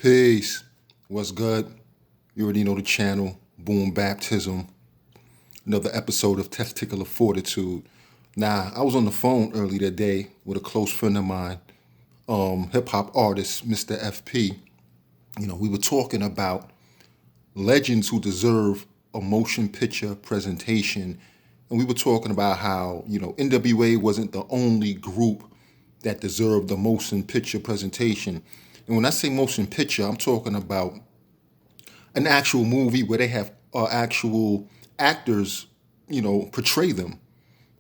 Peace. What's good? You already know the channel. Boom Baptism. Another episode of Testicular Fortitude. Now, I was on the phone earlier today with a close friend of mine, hip hop artist, Mr. FP. We were talking about legends who deserve a motion picture presentation. And we were talking about how, NWA wasn't the only group that deserved the motion picture presentation. And when I say motion picture, I'm talking about an actual movie where they have actual actors, portray them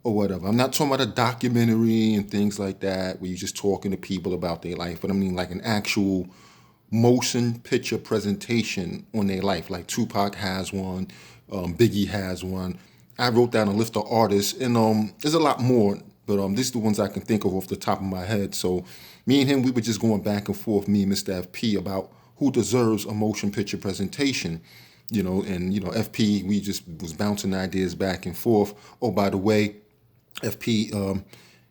or whatever. I'm not talking about a documentary and things like that where you're just talking to people about their life, but I mean like an actual motion picture presentation on their life. Like Tupac has one, Biggie has one. I wrote down a list of artists, and there's a lot more, but these are the ones I can think of off the top of my head. So me and him, we were just going back and forth, me and Mr. FP, about who deserves a motion picture presentation. FP, we just was bouncing ideas back and forth. Oh, by the way, FP,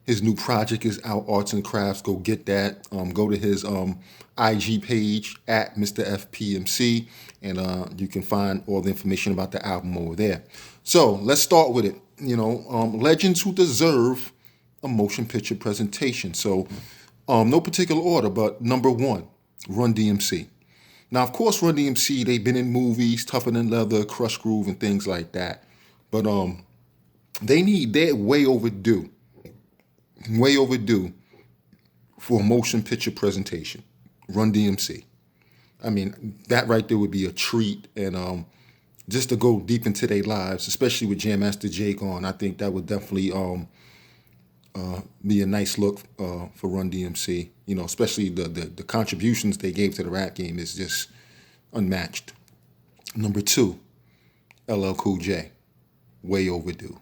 his new project is out, Arts and Crafts. Go get that. Go to his IG page at Mr. FPMC, and you can find all the information about the album over there. So let's start with it. Legends who deserve a motion picture presentation. So no particular order, but number one, Run DMC. Now, of course, Run DMC, they've been in movies, Tougher Than Leather, Crush Groove, and things like that. But they're way overdue for a motion picture presentation. Run DMC. I mean, that right there would be a treat. And just to go deep into their lives, especially with Jam Master Jake on, I think that would definitely be a nice look for Run DMC. Especially the contributions they gave to the rap game is just unmatched. Number two, LL Cool J. Way overdue.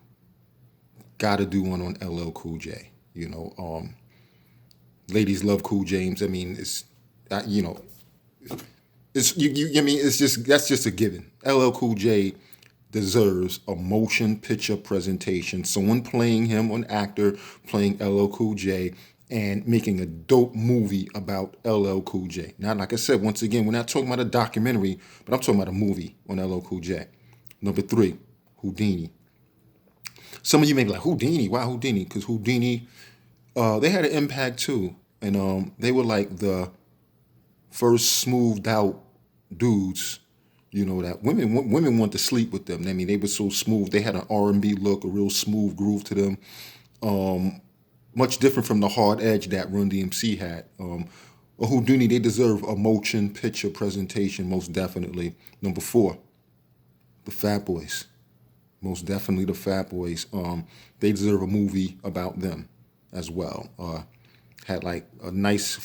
Gotta do one on LL Cool J. Ladies love Cool James. I mean, it's that's just a given. LL Cool J deserves a motion picture presentation. Someone playing him, an actor playing LL Cool J, and making a dope movie about LL Cool J. Now, like I said, once again, we're not talking about a documentary, but I'm talking about a movie on LL Cool J. Number three, Houdini. Some of you may be like, Houdini? Why Houdini? Because Houdini, they had an impact too. And they were like the first smoothed out dudes, that women want to sleep with them. I mean, they were so smooth. They had an R&B look, a real smooth groove to them. Much different from the hard edge that Run DMC had. Houdini, they deserve a motion picture presentation, most definitely. Number four, the Fat Boys. Most definitely the Fat Boys. They deserve a movie about them as well. Had like a nice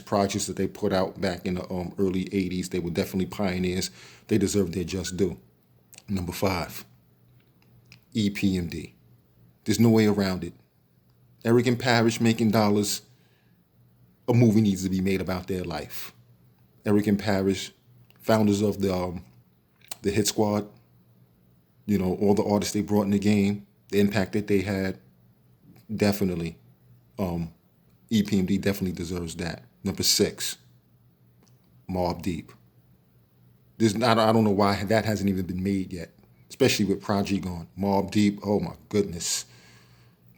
projects that they put out back in the early 80s. They were definitely pioneers. They deserve their just due. Number five, EPMD. There's no way around it. Eric and Parrish making dollars. A movie needs to be made about their life. Eric and Parrish, founders of the Hit Squad. All the artists they brought in the game, the impact that they had, definitely. EPMD definitely deserves that. Number six, Mobb Deep. I don't know why that hasn't even been made yet, especially with Prodigy gone. Mobb Deep, oh my goodness.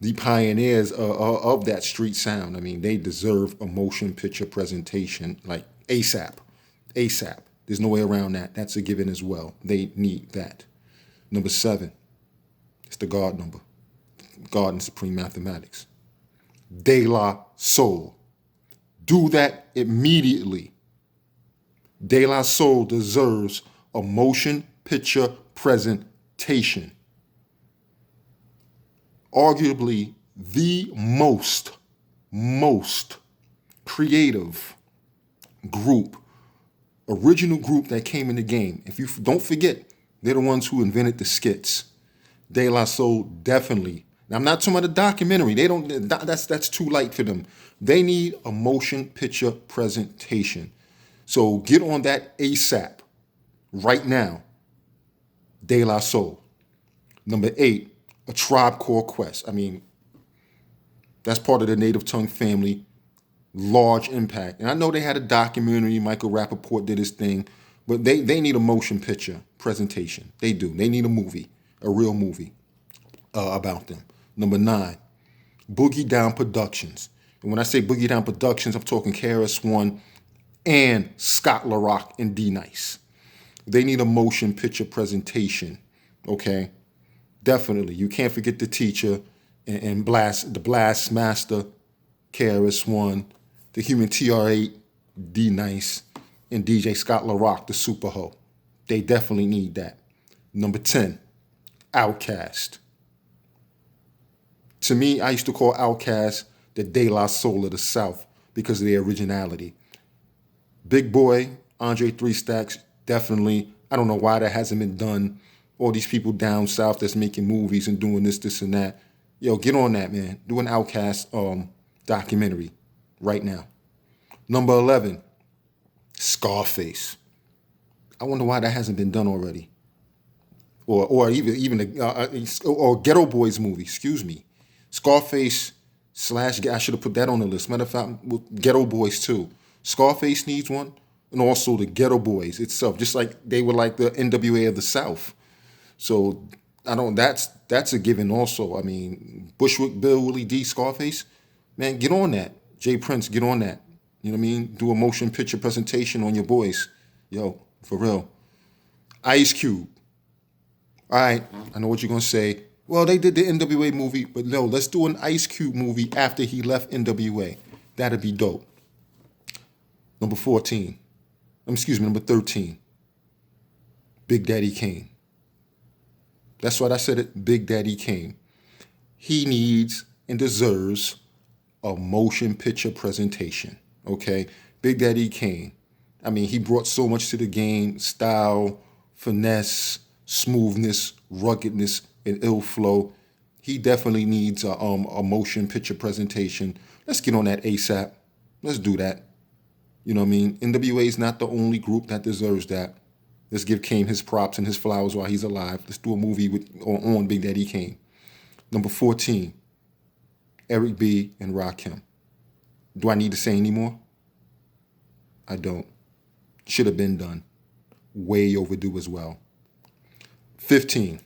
The pioneers of that street sound. I mean, they deserve a motion picture presentation like ASAP. ASAP. There's no way around that. That's a given as well. They need that. Number seven, it's the God number. God in Supreme Mathematics. De La Soul. Do that immediately. De La Soul deserves a motion picture presentation. Arguably the most creative group, original group that came in the game. If you don't forget, they're the ones who invented the skits. De La Soul definitely. Now, I'm not talking about a documentary. That's too light for them. They need a motion picture presentation. So get on that ASAP right now. De La Soul. Number eight, A Tribe Called Quest. I mean, that's part of the Native Tongue family. large impact. And I know they had a documentary, Michael Rappaport did his thing, but they need a motion picture presentation. They do. They need a movie, a real movie about them. Number 9, Boogie Down Productions. And when I say Boogie Down Productions, I'm talking KRS-One and Scott LaRock and D-Nice. They need a motion picture presentation, okay? Definitely. You can't forget the teacher and the Blast Master, KRS-One, the Human TR-8, D-Nice, and DJ Scott LaRock, the Super Ho. They definitely need that. Number 10, Outkast. To me, I used to call Outkast the De La Soul of the South because of their originality. Big Boy, Andre 3 Stacks, definitely. I don't know why that hasn't been done. All these people down south that's making movies and doing this, and that. Yo, get on that, man. Do an Outkast documentary right now. Number 11, Scarface. I wonder why that hasn't been done already. Or even or Ghetto Boys movie, excuse me. Scarface / I should have put that on the list. Matter of fact, Ghetto Boys too. Scarface needs one, and also the Ghetto Boys itself, just like they were like the NWA of the South. So that's a given also. I mean, Bushwick Bill, Willie D, Scarface, man, get on that. Jay Prince, get on that. You know what I mean? Do a motion picture presentation on your boys. Yo, for real. Ice Cube. All right, I know what you're going to say. Well, they did the NWA movie, but no, let's do an Ice Cube movie after he left NWA. That'd be dope. Number 13, Big Daddy Kane. That's what I said it, Big Daddy Kane. He needs and deserves a motion picture presentation, okay? Big Daddy Kane. I mean, he brought so much to the game: style, finesse, smoothness, ruggedness, and ill flow. He definitely needs a motion picture presentation. Let's get on that ASAP. Let's do that. You know what I mean? NWA is not the only group that deserves that. Let's give Kane his props and his flowers while he's alive. Let's do a movie on Big Daddy Kane. Number 14, Eric B. and Rakim. Do I need to say any more? I don't. Should have been done. Way overdue as well. 15.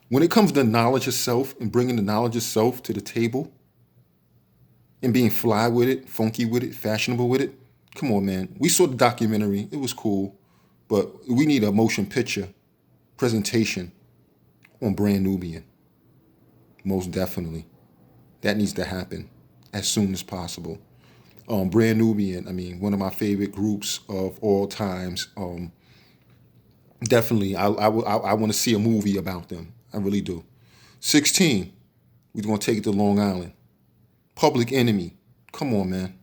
When it comes to knowledge of self and bringing the knowledge of self to the table and being fly with it, funky with it, fashionable with it, come on, man. We saw the documentary. It was cool. But we need a motion picture presentation on Brand Nubian. Most definitely. That needs to happen as soon as possible. Brand Nubian, I mean, one of my favorite groups of all times. Definitely, I want to see a movie about them. I really do. 16, we're going to take it to Long Island. Public Enemy. Come on, man.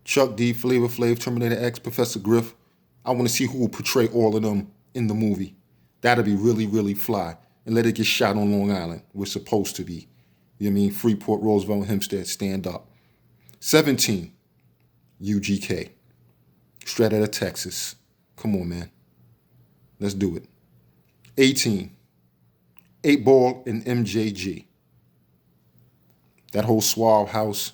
Chuck D, Flavor Flav, Terminator X, Professor Griff. I want to see who will portray all of them in the movie. That'll be really, really fly. And let it get shot on Long Island. We're supposed to be. You know what I mean? Freeport, Roosevelt, Hempstead, stand up. 17, UGK. Straight out of Texas. Come on, man. Let's do it. 18, 8 Ball and MJG. That whole Suave House,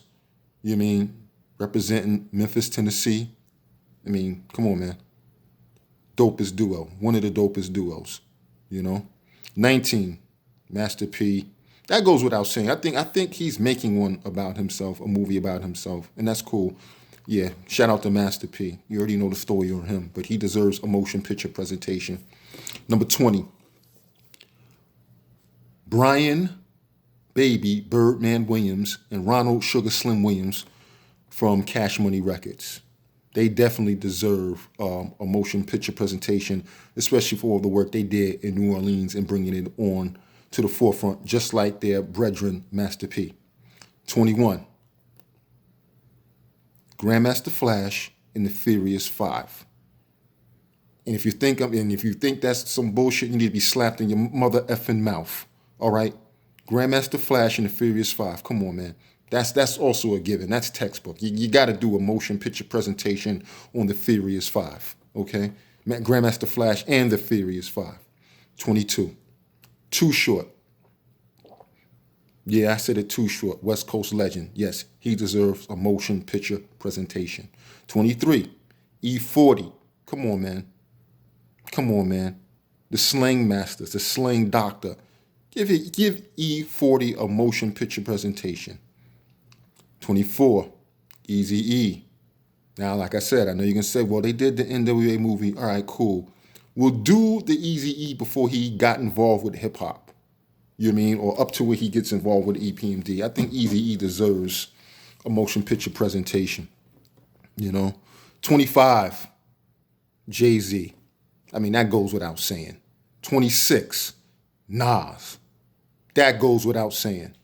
you know what I mean? Representing Memphis, Tennessee. I mean, come on, man. Dopest duo. One of the dopest duos, you know? 19, Master P. That goes without saying. I think he's making one about himself, a movie about himself, and that's cool. Yeah, shout out to Master P. You already know the story on him, but he deserves a motion picture presentation. Number 20, Brian Baby Birdman Williams and Ronald Sugar Slim Williams from Cash Money Records. They definitely deserve a motion picture presentation, especially for all the work they did in New Orleans and bringing it on to the forefront, just like their brethren, Master P. 21, Grandmaster Flash and the Furious Five. And if you think that's some bullshit, you need to be slapped in your mother effing mouth. All right, Grandmaster Flash and the Furious Five. Come on, man. That's also a given. That's textbook. You got to do a motion picture presentation on the Furious Five. Okay, Grandmaster Flash and the Furious Five. 22, Too Short. Yeah, I said it too short. West Coast legend. Yes, he deserves a motion picture presentation. 23, E40. Come on, man. Come on, man. The slang masters, the slang doctor. Give E40 a motion picture presentation. 24, Eazy-E. Now, like I said, I know you can say, well, they did the NWA movie. All right, cool. We'll do the Eazy-E before he got involved with hip hop. You know what I mean? Or up to where he gets involved with EPMD. I think Eazy-E deserves a motion picture presentation. 25, Jay-Z. I mean, that goes without saying. 26, Nas. That goes without saying.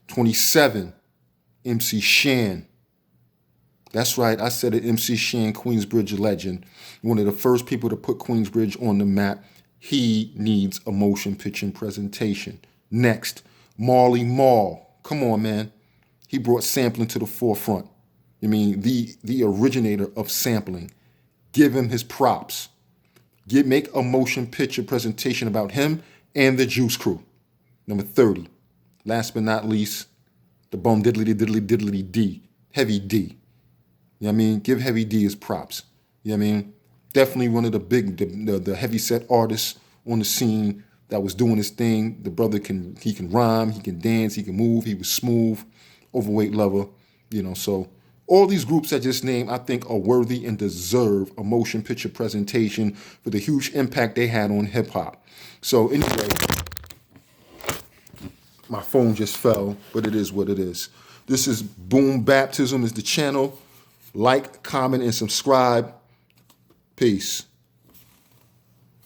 27, MC Shan. That's right, I said it, MC Shan, Queensbridge legend. One of the first people to put Queensbridge on the map. He needs a motion picture presentation. Next, Marley Marl. Come on, man. He brought sampling to the forefront. I mean, the originator of sampling. Give him his props. Make a motion picture presentation about him and the Juice Crew. Number 30, last but not least, the Bum Diddly Diddly Diddly D, Heavy D. You know what I mean? Give Heavy D his props. You know what I mean? Definitely one of the big, the heavy set artists on the scene that was doing his thing. The brother can rhyme, he can dance, he can move, he was smooth, overweight lover, so all these groups I just named, I think, are worthy and deserve a motion picture presentation for the huge impact they had on hip hop. So anyway, my phone just fell, but it is what it is. This is Boom Baptism is the channel. Like, comment, and subscribe. Peace.